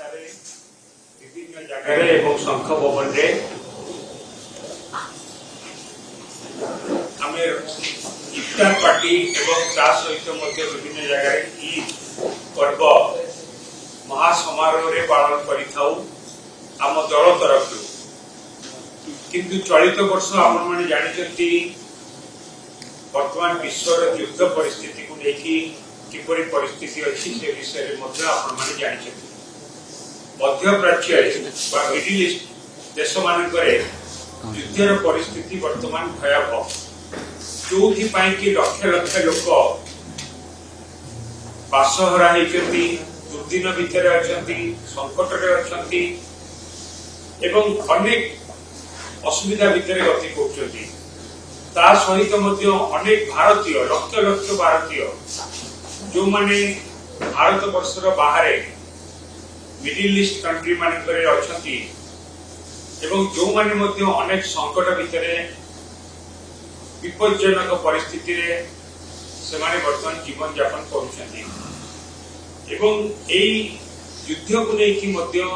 ओडिशारे विभिन्न जगह एवं शंख भवन रे आमे इफ्तार पार्टी एवं ता सहित मध्य विभिन्न जगह ईद पर्व महासमारोह रे पालन करिथाउ आम दल तरफ किंतु चलित वर्ष आपण माने जानिचंती वर्तमान विश्वर युद्ध परिस्थिति को लेकिन किपरि परिस्थिति अच्छी से विषय में मध्य आपण माने जानिचंती मध्य प्राच्य बा मिडिल ईस्ट देश मानकरे युद्धर परिस्थिति वर्तमान भयावह जोथि पाई कि लक्ष लक्ष लोक बासहरा होइचंती दुर्दिन भितर अछंती संकट रे अछंती एवं अनेक असुविधा भितर गति करछंती ता सहित मध्य अनेक भारतीय लक्ष लक्ष भारतीय जो माने भारत वर्षर बाहर मिडिल ईस्ट कंट्री मानकरे अछंती एवं जो माने मध्य अनेक संकट भितर विपज्जनक परिस्थिति रे से माने वर्तमान जीवन यापन करूछंती एवं एई युद्ध को लेकि मध्य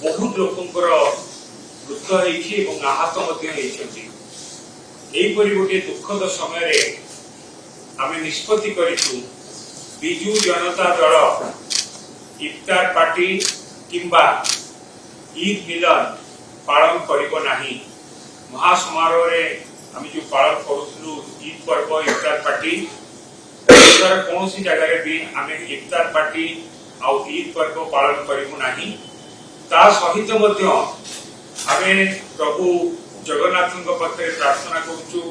बहुत लोकंकर मृत्यु होइछि एवं आहत मध्य होइछंती एई परि गोटे दुखद समय रे आमे निष्पत्ति करिछु बिजू जनता दल इफ्तार पार्टी किंबा ईद मिलन पालन करिबो नाही महासमारोह रे आमे जो पालन करूथलु ईद पर्व इफ्तार पार्टी तर कोनोसी जगह रे भी आमे इफ्तार पार्टी आ ईद पर्व पालन करिबो नाही ता सहित मध्य आमे प्रभु जगन्नाथ पाखे प्रार्थना करूछु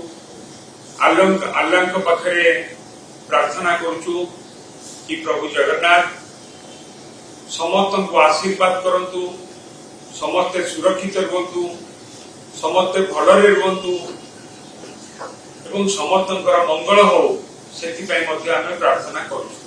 अल्लाह पाखे प्रार्थना करूछु कि प्रभु जगन्नाथ समस्त को आशीर्वाद करंतु समस्ते सुरक्षित रुहंतु समस्ते भलरे रुहंतु एवं समस्तंकर मंगल हो सेति पई मध्ये आमे प्रार्थना करूछु।